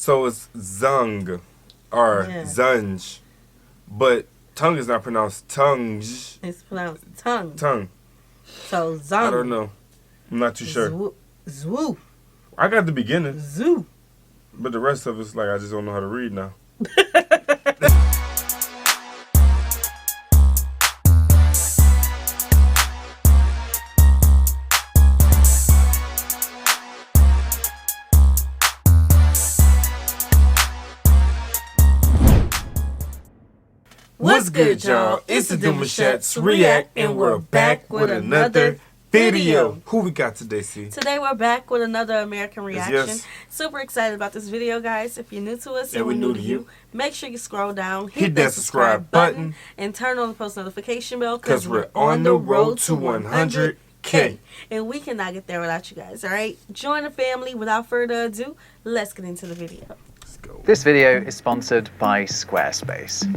So it's zung or zunge, but tongue is not pronounced tongue. It's pronounced tongue. Tongue. So zung. I don't know. I'm not too sure. Zwoo. I got the beginning. Zoo. But the rest of it's like I just don't know how to read now. What's good, y'all? It's the Demouchet REACT, and we're back with another video. Who we got today, C? Today we're back with another American reaction. Yes. Super excited about this video, guys. If you're new to us and we're new to you, make sure you scroll down, hit that subscribe button, and turn on the post notification bell because we're on the road to 100K. And we cannot get there without you guys, all right? Join the family. Without further ado, let's get into the video. Let's go. This video is sponsored by Squarespace.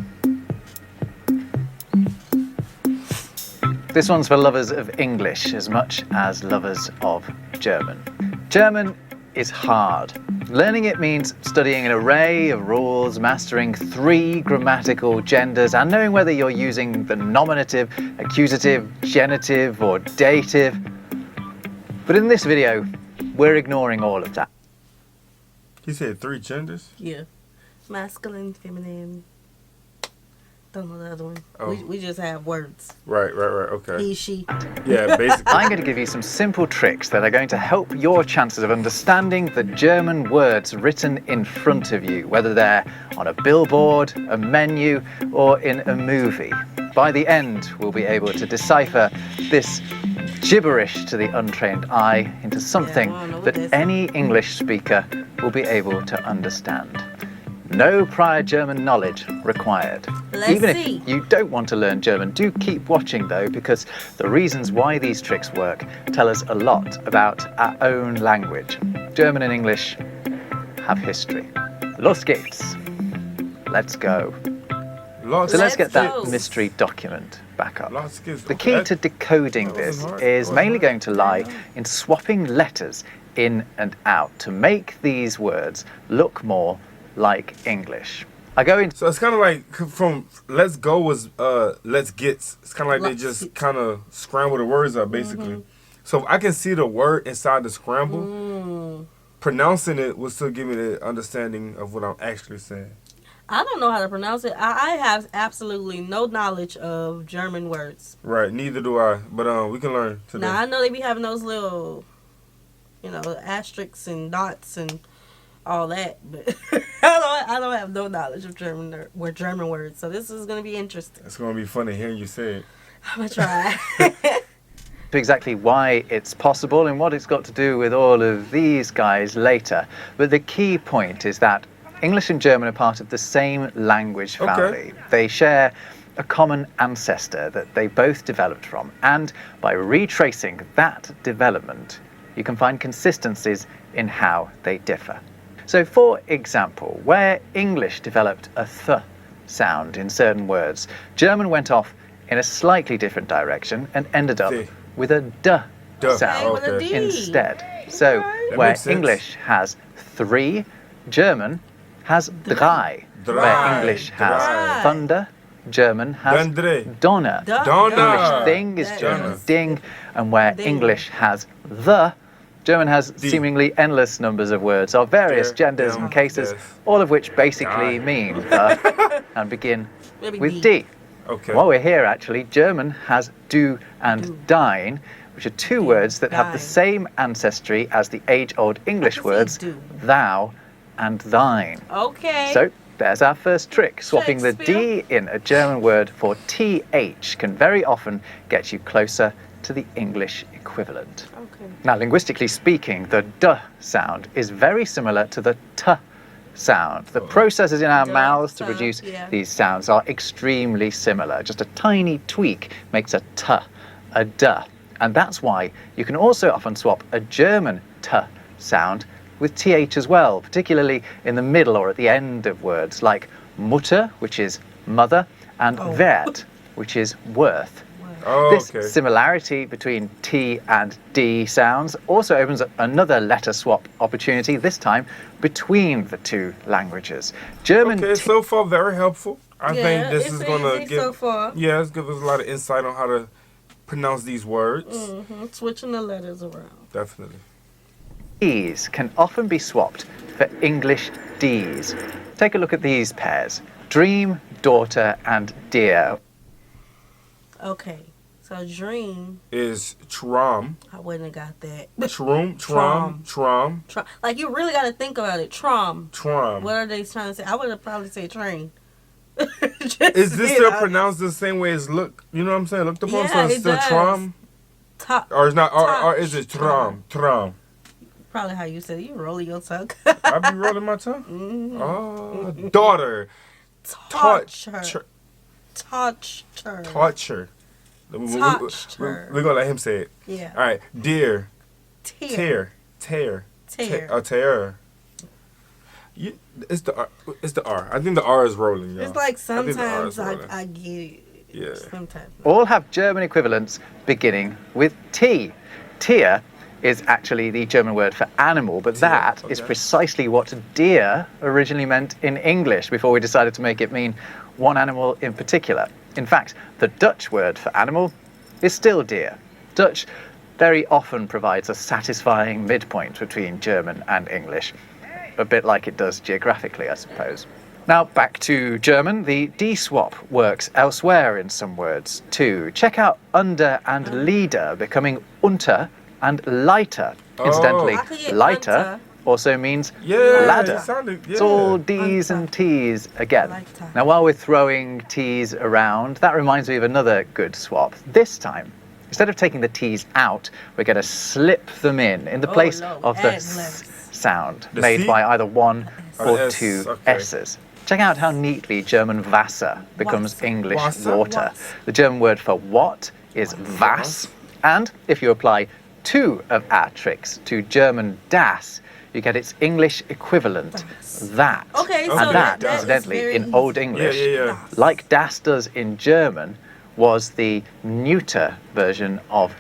This one's for lovers of English as much as lovers of German. German is hard. Learning it means studying an array of rules, mastering 3 grammatical genders, and knowing whether you're using the nominative, accusative, genitive, or dative. But in this video, we're ignoring all of that. He said 3 genders? Yeah. Masculine, feminine. Don't know the other one. Oh. We just have words. Right, okay. He, she. Yeah, basically. I'm going to give you some simple tricks that are going to help your chances of understanding the German words written in front of you, whether they're on a billboard, a menu, or in a movie. By the end, we'll be able to decipher this gibberish to the untrained eye into something that any English speaker will be able to understand. No prior German knowledge required. Even if you don't want to learn German, do keep watching though, because the reasons why these tricks work tell us a lot about our own language. German and English have history. Los geht's. Let's go. So let's get that mystery document back up. The key to decoding this is mainly going to lie in swapping letters in and out to make these words look more like English. I go in. So it's kind of like from let's go was let's get. It's kind of like they just kind of scramble the words up basically. So I can see the word inside the scramble. Pronouncing it will still give me the understanding of what I'm actually saying. I don't know how to pronounce it. I have absolutely no knowledge of German words. Right, neither do I. But we can learn today. Now I know they be having those little, asterisks and dots and all that, but I don't have no knowledge of German words, so this is going to be interesting. It's going to be funny hearing you say it. I'm going to try. Exactly why it's possible and what it's got to do with all of these guys later. But the key point is that English and German are part of the same language family. They share a common ancestor that they both developed from, and by retracing that development, you can find consistencies in how they differ. So for example, where English developed a th sound in certain words, German went off in a slightly different direction and ended up with a d sound instead. So where English has 3, German has drei. Where English has thunder, German has donner. English thing is German ding, and where English has the, German has seemingly endless numbers of words of various genders and cases, all of which basically mean the and begin with D. While we're here, actually, German has du and dein, which are 2 words that have the same ancestry as the age-old English words thou and thine. So there's our first trick. Swapping the D in a German word for TH can very often get you closer to the English equivalent. Now, linguistically speaking, the D sound is very similar to the T sound. The processes in our mouths to produce these sounds are extremely similar. Just a tiny tweak makes a T a D. And that's why you can also often swap a German T sound with TH as well, particularly in the middle or at the end of words like Mutter, which is mother, and Wert, which is worth. Oh, This okay. similarity between T and D sounds also opens up another letter swap opportunity, this time between the two languages. German Okay, so far very helpful. I think this it's is gonna easy give so far. yeah, it's give us a lot of insight on how to pronounce these words. Switching the letters around. Definitely. E's can often be swapped for English D's. Take a look at these pairs. Dream, daughter, and dear. Okay, so dream. Is trom. I wouldn't have got that. Trom. Like you really got to think about it. Trom. Trom. What are they trying to say? I would have probably said train. Is this still pronounced the same way as look? You know what I'm saying? Looked upon. Yeah, So it's it still does. trom. Or is not? Or is it trom? Trom. Probably how you said it. You rolling your tongue. I be rolling my tongue. Oh, daughter. Touch her. Touched her. Touch her. Touched her. We're gonna let him say it. Yeah. All right, dear. Tear. Tear. Tear. Tear. It's the R. I think the R is rolling. Y'all. It's like I think the R sometimes is rolling. I get it. Yeah. Sometimes. All have German equivalents beginning with T. Tier is actually the German word for animal, but that is precisely what deer originally meant in English before we decided to make it mean one animal in particular. In fact, the Dutch word for animal is still deer. Dutch very often provides a satisfying midpoint between German and English, a bit like it does geographically, I suppose. Now back to German. The D-swap works elsewhere in some words too. Check out under and Lieder becoming unter and Leiter. Incidentally, I could get Leiter unter. also means Yeah, ladder. it sounded, yeah. It's all D's and T's again. Leiter. Now while we're throwing T's around, that reminds me of another good swap. This time, instead of taking the T's out, we're going to slip them in the place no. of the Add S letters. sound The made C? by either one Or or the S, two okay. S's. Check out how neatly German Wasser becomes Wasser. English Wasser? water. Wasser. The German word for what is was, and if you apply two of our tricks to German das, you get its English equivalent, that. Okay, so and that, that is incidentally, very in easy. Old English, Yeah. like das does in German, was the neuter version of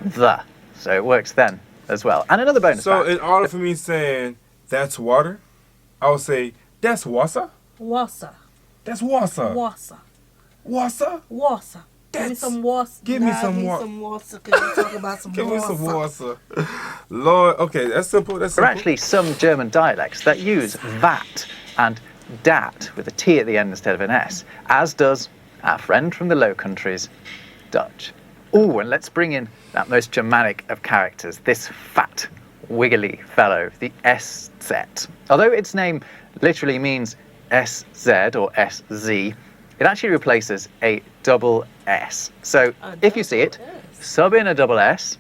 the. So it works then as well. And another bonus So fact. in order for me saying that's water, I would say that's Wasser. Wasser. That's Wasser. Wasser. Wasser. Wasser. Give me That's- some Wasser. give me some wa- some Wasser. Cause you talk about some Give me some Wasser. Wasser. Lord, okay, that's simple. That's There are simple. actually some German dialects that use that and dat with a T at the end instead of an S, as does our friend from the Low Countries, Dutch. Oh, and let's bring in that most Germanic of characters, this fat, wiggly fellow, the SZ. Although its name literally means SZ or SZ, it actually replaces a double S. So if you see it, sub in a double S,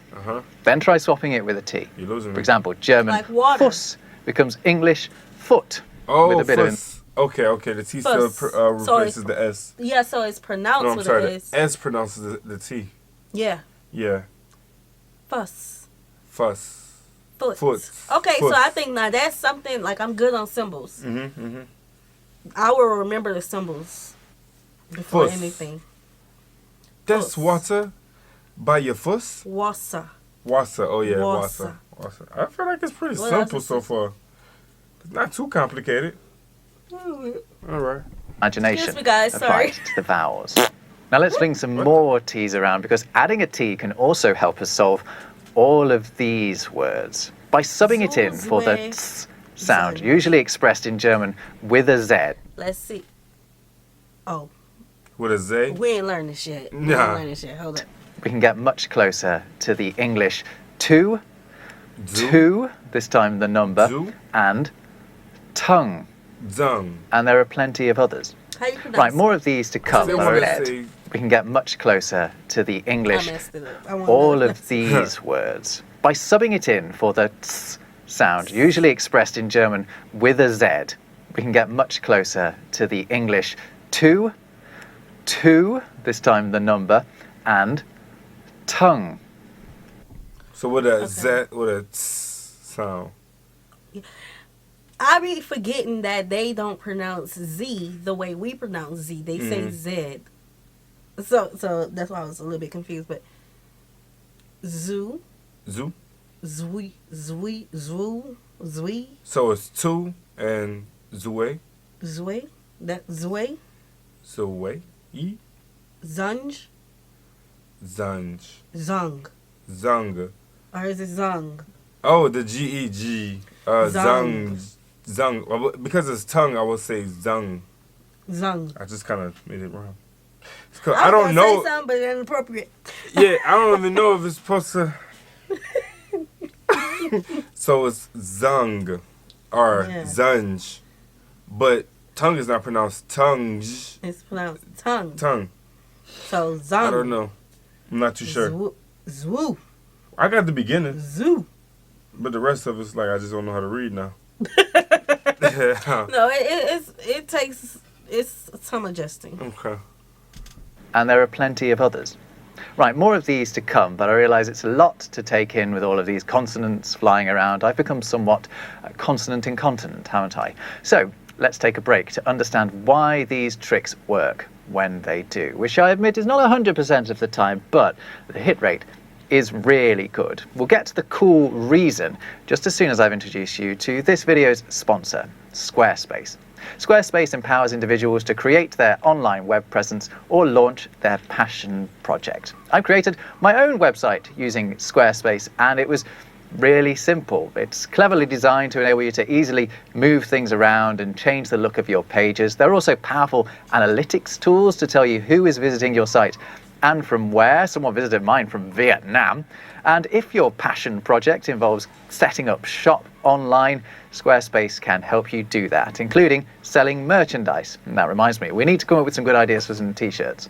then try swapping it with a T. You're losing For me. example, German Like water. fuss becomes English foot. Oh, with a bit of fuss. Okay. The T still Fuss. replaces the S. Yeah, so it's pronounced No, I'm with sorry. an The S. S pronounces the T. Yeah. Yeah. Fuss. Fuss. Foot. Foot. Okay, so Foot. I think now that's something like I'm good on symbols. Mm-hmm. I will remember the symbols before Fuss. anything. That's Fuss. water by your fuss. Wasser. Wasser. Oh yeah, Wasser. Wasser. I feel like it's pretty What simple else is so it? far. It's not too complicated. All right. Imagination Excuse me, guys, sorry. applied to the vowels. Now let's fling some more T's around, because adding a T can also help us solve all of these words by subbing it in for the Zuzwe. ts sound, Zuzwe. usually expressed in German with a Z. Let's see. Oh, With a Z. we ain't learned this yet. We Nah. ain't learned this yet. Hold up. We can get much closer to the English two, Zoo. two, this time the number, Zoo. and tongue. Dung. And there are plenty of others. How you pronounce Right, more of these to come They wanna ahead. say- We can get much closer to the I English messed it up. I wanna all know. of these words by subbing it in for the ts sound, usually expressed in German with a Z. We can get much closer to the English two, this time the number, and tongue. So with a Okay. Z, with a tss sound. I be forgetting that they don't pronounce Z the way we pronounce Z. They say Mm-hmm. Z. So that's why I was a little bit confused. But zoo, Zoo. zwi. So it's two and Zue. Zwe. That Zwe. Zue. Zunj. Zunj. Zung. Zung. Or is it Zung? Oh, the G-E-G. Zung. Zung. Well, because it's tongue, I will say Zung. Zung. I just kind of made it wrong. I don't know. Say something, but it's inappropriate. Yeah, I don't even know if it's supposed to. So it's Zung or Zunj. But tongue is not pronounced tongue. It's pronounced tongue. Tongue. So Zung. I don't know. I'm not too sure. Zwoo. I got the beginning. Zoo. But the rest of it's like I just don't know how to read now. No, it takes some adjusting. Okay. And there are plenty of others. Right, more of these to come, but I realise it's a lot to take in with all of these consonants flying around. I've become somewhat consonant incontinent, haven't I? So let's take a break to understand why these tricks work when they do, which I admit is not 100% of the time, but the hit rate is really good. We'll get to the cool reason just as soon as I've introduced you to this video's sponsor, Squarespace. Squarespace empowers individuals to create their online web presence or launch their passion project. I've created my own website using Squarespace, and it was really simple. It's cleverly designed to enable you to easily move things around and change the look of your pages. There are also powerful analytics tools to tell you who is visiting your site and from where. Someone visited mine from Vietnam. And if your passion project involves setting up shop online, Squarespace can help you do that, including selling merchandise. And that reminds me, we need to come up with some good ideas for some t-shirts.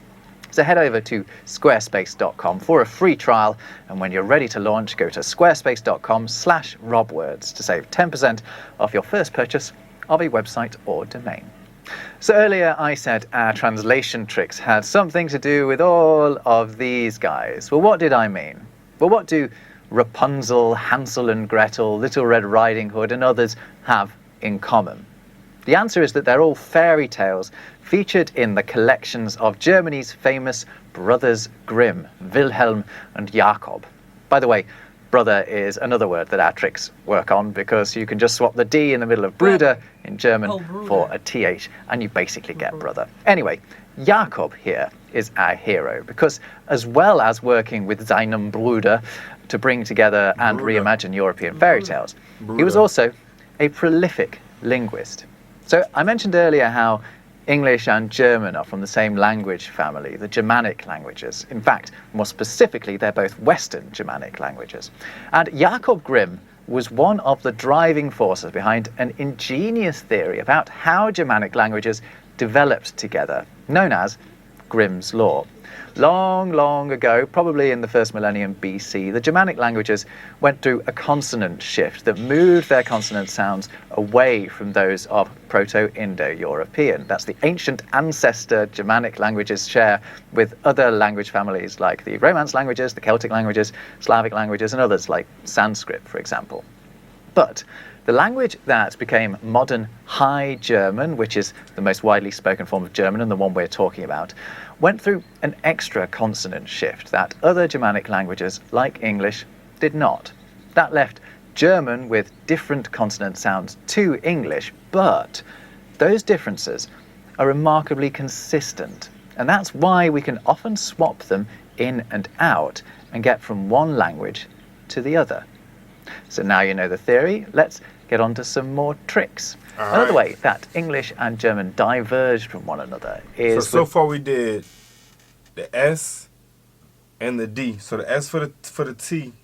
So head over to squarespace.com for a free trial, and when you're ready to launch, go to squarespace.com/robwords to save 10% off your first purchase of a website or domain. So earlier I said our translation tricks had something to do with all of these guys. Well, what did I mean? Well, what do Rapunzel, Hansel and Gretel, Little Red Riding Hood and others have in common? The answer is that they're all fairy tales featured in the collections of Germany's famous Brothers Grimm, Wilhelm and Jakob. By the way, brother is another word that our tricks work on, because you can just swap the D in the middle of Bruder in German for a TH, and you basically get brother. Anyway, Jakob here is our hero, because as well as working with seinem Bruder to bring together and reimagine European fairy tales, he was also a prolific linguist. So I mentioned earlier how English and German are from the same language family, the Germanic languages. In fact, more specifically, they're both Western Germanic languages. And Jakob Grimm was one of the driving forces behind an ingenious theory about how Germanic languages developed together, known as Grimm's Law. Long, long ago, probably in the first millennium BC, the Germanic languages went through a consonant shift that moved their consonant sounds away from those of Proto-Indo-European. That's the ancient ancestor Germanic languages share with other language families like the Romance languages, the Celtic languages, Slavic languages, and others like Sanskrit, for example. But the language that became modern High German, which is the most widely spoken form of German and the one we're talking about, went through an extra consonant shift that other Germanic languages, like English, did not. That left German with different consonant sounds to English, but those differences are remarkably consistent, and that's why we can often swap them in and out and get from one language to the other. So now you know the theory, let's get on to some more tricks. Another way that English and German diverged from one another is... So far we did the S and the D. So the S for the T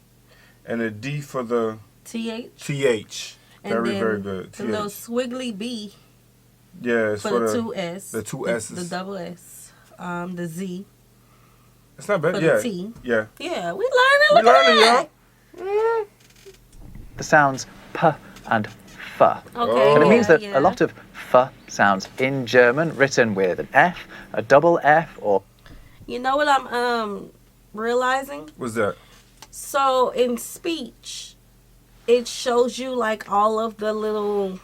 and the D for the... TH. Very, very good. The little squiggly B. Yeah, it's for the two S. The two S's. The double S. The Z. It's not bad. For Yeah. the T. Yeah. Yeah, we learning. Look at that. Y'all. The sounds P and F. Okay. And it means that a lot of F sounds in German written with an F, a double F, or... You know what I'm realizing? What's that? So in speech, it shows you like all of the little,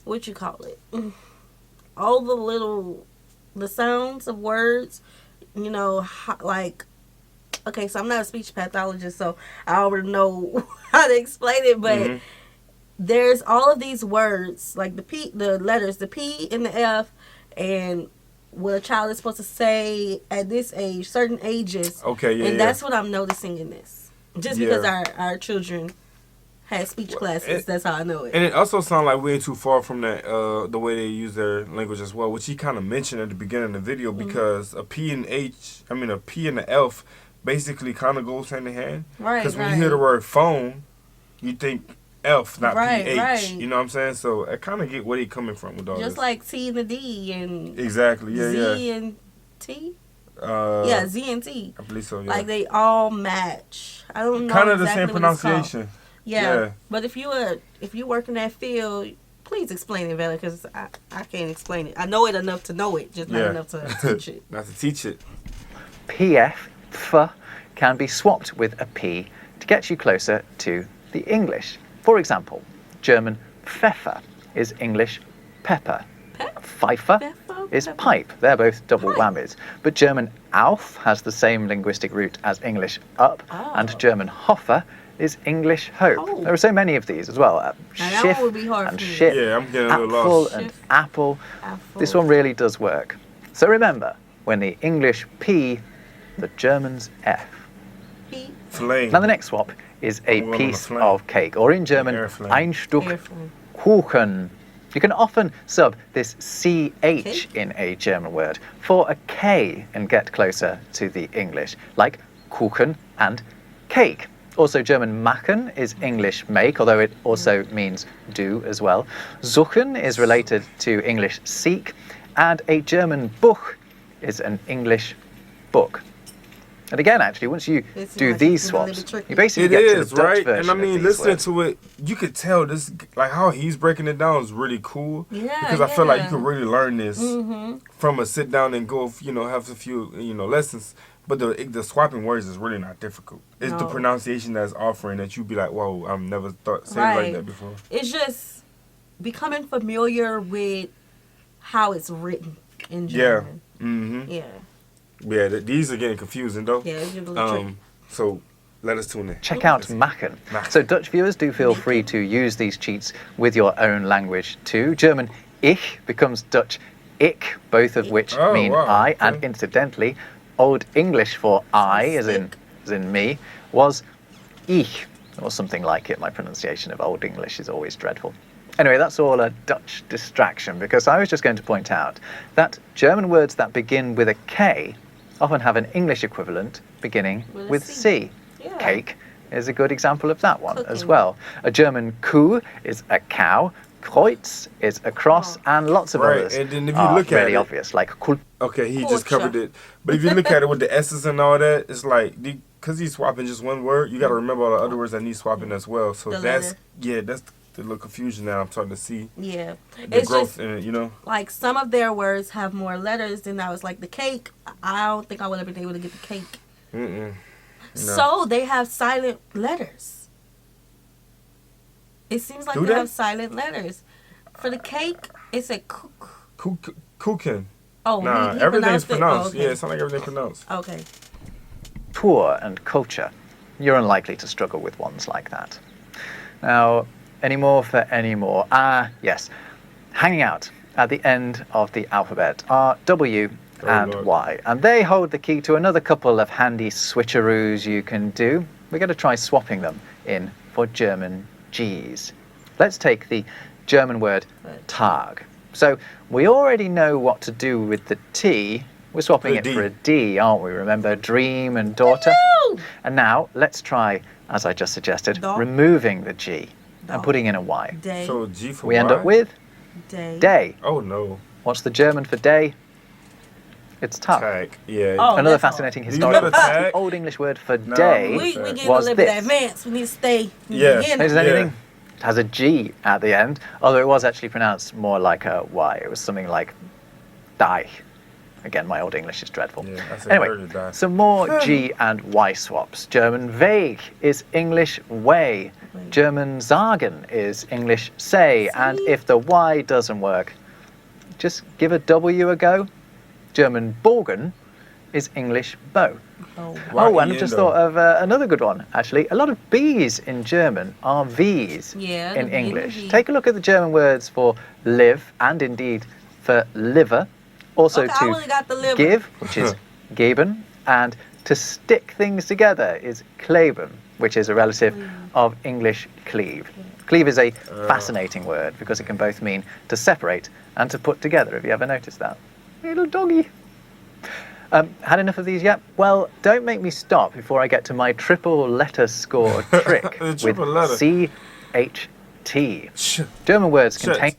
what you call it? All the sounds of words you know, like, okay, so I'm not a speech pathologist, so I already know how to explain it, but there's all of these words, like the letters, the P and the F, and what a child is supposed to say at this age, certain ages. Okay, yeah. And that's what I'm noticing in this. Just because our children had speech classes, that's how I know it. And it also sounds like we ain't too far from that, the way they use their language as well, which he kind of mentioned at the beginning of the video, because a P and a P and the F basically kind of goes hand in hand. Right, because when you hear the word phone, you think F, not PH. Right. You know what I'm saying? So I kind of get where they coming from with all this. Just like T and the D and exactly, Z and T. Z and T. I believe so. Yeah. Like they all match. I don't know. Kind of exactly the same pronunciation. Yeah, but if you work in that field, please explain it better, because I can't explain it. I know it enough to know it, just not enough to teach it. Not to teach it. PF, F, can be swapped with a P to get you closer to the English. For example, German Pfeffer is English pepper. Pfeifer is pipe. They're both double whammies. But German Auf has the same linguistic root as English up, and German Hoffer is English hope. There are so many of these as well. Schiff and ship, yeah, I'm getting a little lost. and apple. This one really does work. So remember, when the English P, the German's F. Flame. Now the next swap is a piece of cake, or in German, ein Stück Kuchen. You can often sub this CH in a German word for a K and get closer to the English, like Kuchen and cake. Also, German machen is English make, although it also means do as well. Suchen is related to English seek, and a German Buch is an English book. And again, actually, once you do these swaps, you basically get to the Dutch version. And I mean, of listening words. to it, you could tell this, like how he's breaking it down is really cool. Yeah, because I feel like you could really learn this from a sit down and go, have a few, lessons. But the swapping words is really not difficult. It's the pronunciation that's offering that you'd be like, whoa, I've never thought saying it like that before. It's just becoming familiar with how it's written in German. Yeah, these are getting confusing though. Yeah, it's a little tricky. So let us tune in. Check out Machen. So Dutch viewers, do feel free to use these cheats with your own language too. German Ich becomes Dutch Ich, both of which mean I, okay. and incidentally, Old English for I, as in me, was Ich, or something like it. My pronunciation of Old English is always dreadful. Anyway, that's all a Dutch distraction, because I was just going to point out that German words that begin with a K often have an English equivalent beginning with C. Yeah. Cake is a good example of that one as well. A German Kuh is a cow, Kreuz is a cross, and lots of others and then if you are look at really it, obvious, like Kul. Okay, he just covered it. But if you look at it with the S's and all that, it's like, because he's swapping just one word, you got to remember all the other words that need swapping as well. So that's the little confusion that I'm starting to see. Yeah. The it's growth just, in it, Like, some of their words have more letters than I was like, the cake, I don't think I would have been able to get the cake. No. So they have silent letters. It seems like they have silent letters. For the cake, it's a Kuchen. Oh, nah, he everything's pronounced pronounced. Oh, okay. Yeah, it sounds like everything's pronounced. Okay. Tour and culture. You're unlikely to struggle with ones like that. Now, any more for any more? Yes. Hanging out at the end of the alphabet are W and Lord. Y, and they hold the key to another couple of handy switcheroos you can do. We're going to try swapping them in for German G's. Let's take the German word Tag. So we already know what to do with the T. We're swapping it for a D, aren't we? Remember dream and daughter? And now let's try, as I just suggested, removing the G and putting in a Y. Day. So G for We Y? end up with day. Oh no. What's the German for day? It's Tag. Tag. Yeah. Oh, Another that's fascinating Do you know historical the fact. tag? The Old English word for No, day we getting a was little bit this. advanced. We need to stay. Yeah. Is there anything? It has a G at the end, although it was actually pronounced more like a Y. It was something like die. Again, my Old English is dreadful. Yeah, I said Anyway, some more G and Y swaps. German Weg is English way. German sagen is English say. And if the Y doesn't work, just give a W a go. German Bogen is English bow. Oh, Oh, and I just thought of another good one, actually. A lot of B's in German are V's Yeah, in the B and the English. V. Take a look at the German words for live and indeed for liver. Also Okay, I to only got the liver. give, which is geben, and to stick things together is kleben, which is a relative of English cleave. Cleave is a fascinating word because it can both mean to separate and to put together. Have you ever noticed that? Little doggy. Had enough of these yet? Well, don't make me stop before I get to my triple letter score trick with CHT. German words contain...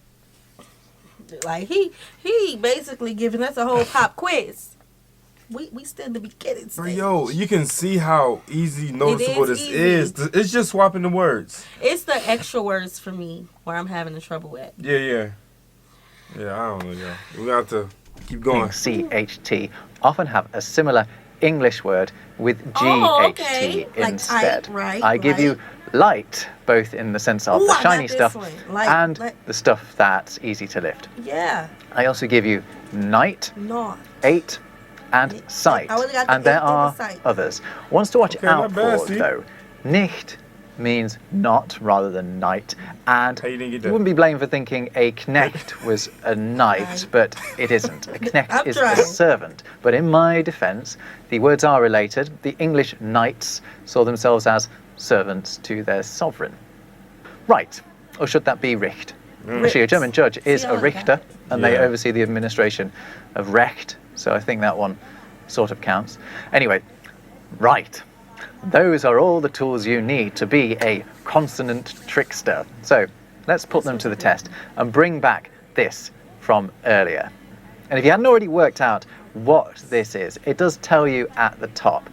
Like he basically giving us a whole pop quiz. We still in the beginning stage. Yo, you can see how easy noticeable this is. It's just swapping the words. It's the extra words for me where I'm having the trouble at. Yeah, I don't know, yo. We got to keep going. CHT often have a similar English word with GHT instead. Like I give you light, both in the sense of the shiny stuff and the stuff that's easy to lift. Yeah. I also give you night, Not. 8, and sight. And there are others. Ones to watch out for, though. Nicht means not rather than night, and you wouldn't be blamed for thinking a knecht was a knight, but it isn't. A knecht is a servant. But in my defense, the words are related. The English knights saw themselves as servants to their sovereign. Right, or should that be Richt? Actually, a German judge is a Richter, and they oversee the administration of Recht, so I think that one sort of counts. Anyway, right. Those are all the tools you need to be a consonant trickster. So let's put them to the test and bring back this from earlier. And if you hadn't already worked out what this is, it does tell you at the top.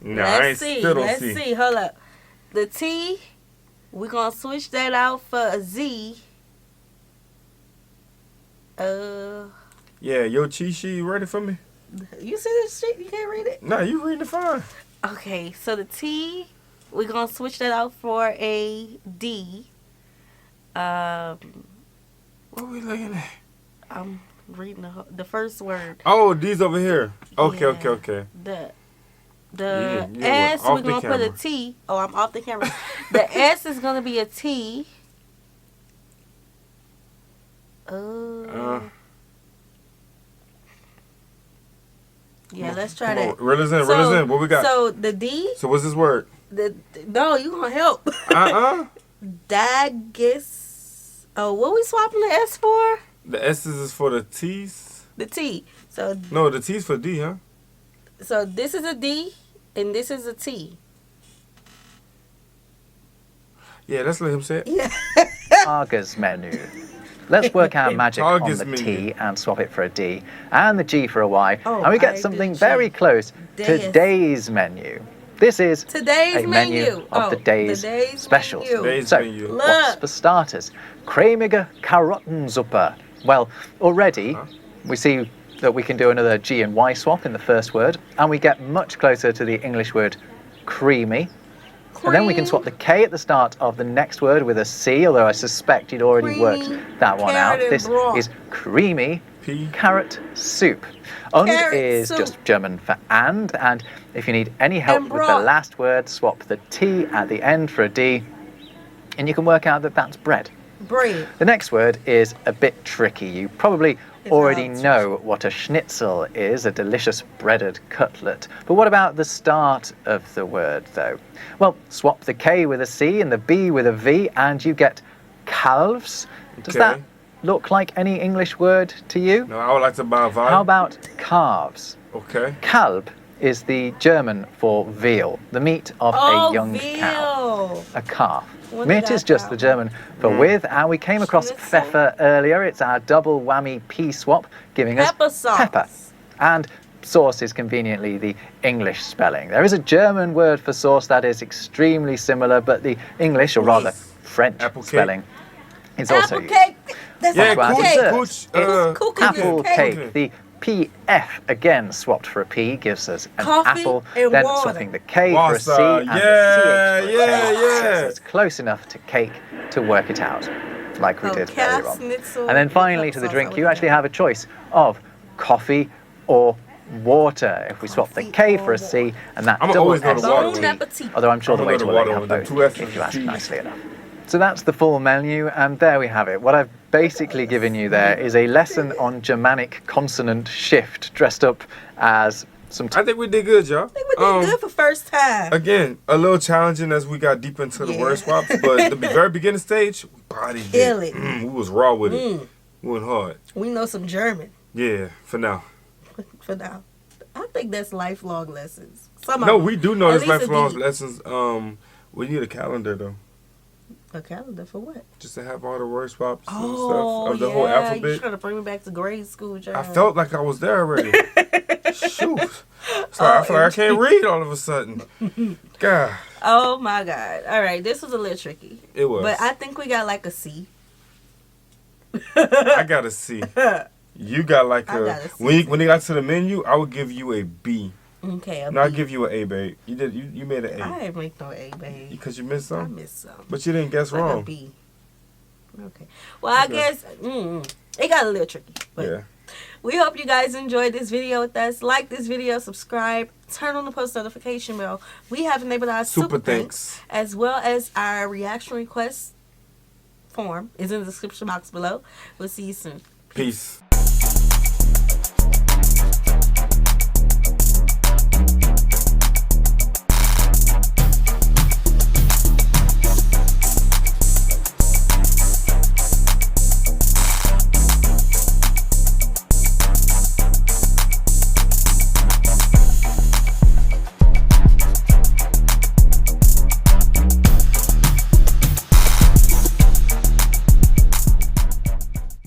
Let's see. Hold up. The T, we're going to switch that out for a Z. Yeah, your cheat sheet ready for me? You see this shit? You can't read it? No, you reading it fine. Okay, so the T, we're going to switch that out for a D. What are we looking at? I'm reading the first word. Oh, these over here. Okay. The S, we're going to put a T. Oh, I'm off the camera. The S is going to be a T. Yeah, let's try that. Realism, what we got? So the D. So what's this word? No, you gonna help. Dagis. Oh, what we swapping the S for? The S's is for the T's. The T. So no, the T's for D, huh? So this is a D, and this is a T. Yeah, let's let him say it. Yeah. Target's menu. Let's work our magic on the T and swap it for a D and the G for a Y, and we get something very close to today's menu. This is a menu of the day's specials. So, what's for starters? Cremige Karottensuppe. Well, already we see that we can do another G and Y swap in the first word, and we get much closer to the English word creamy. And then we can swap the K at the start of the next word with a C, although I suspect you'd already worked that one out. This is creamy carrot soup. Und is just German for and if you need any help with the last word, swap the T at the end for a D, and you can work out that that's bread. Bread. The next word is a bit tricky. You probably already know what a schnitzel is, a delicious breaded cutlet. But what about the start of the word, though? Well, swap the K with a C and the B with a V, and you get calves. Does that look like any English word to you? No, I would like to buy a vibe. How about calves? Okay. Kalb is the German for veal, the meat of a young cow. A calf. Mit is just the German for with, and we came across pfeffer earlier. It's our double whammy P swap, giving us pepper. And sauce is conveniently the English spelling. There is a German word for sauce that is extremely similar, but the English, or rather French spelling, is also used. That's apple cake. The PF, again swapped for a P, gives us an apple. And then water. Swapping the K for a C and the CH for a it's close enough to cake to work it out, like we did earlier on. And then finally to the drink, you actually have a choice of coffee or water. If we swap the K for a C, and that I'm double always going to water. Bon appetit. although I'm sure the I'm waiter gonna will go let to you have water both with the 2 S's if you ask and nicely enough. So that's the full menu, and there we have it. What I've basically given you there is a lesson on Germanic consonant shift, dressed up as some... I think we did good, y'all. I think we did good for first time. Again, a little challenging as we got deep into the word swaps, but the very beginning stage, we bodied Kill it. it. We was raw with it. We went hard. We know some German Yeah, for now. for now. I think that's lifelong lessons. No, we do know At this least lifelong a lessons. We need a calendar though, A calendar for what? just to have all the word swaps and Oh, stuff of the yeah. whole You alphabet. trying to bring me back to grade school, German. I felt like I was there already. Shoot, it's like, I feel like I can't read all of a sudden. God, Oh my God! All right, this was a little tricky, it was. but I think we got like a C. I got a C. You got like I a got a C. when it got to the menu, I would give you a B. Okay, No, I'll give you an A, babe. You made an I A didn't make no A, babe. because you missed I some, missed some. but you didn't guess Like a wrong. B. Okay. Well, I guess it got a little tricky. But Yeah. we hope you guys enjoyed this video with us. Like this video, subscribe, turn on the post notification bell. We have enabled our super thanks, as well as our reaction request form is in the description box below. We'll see you soon. Peace.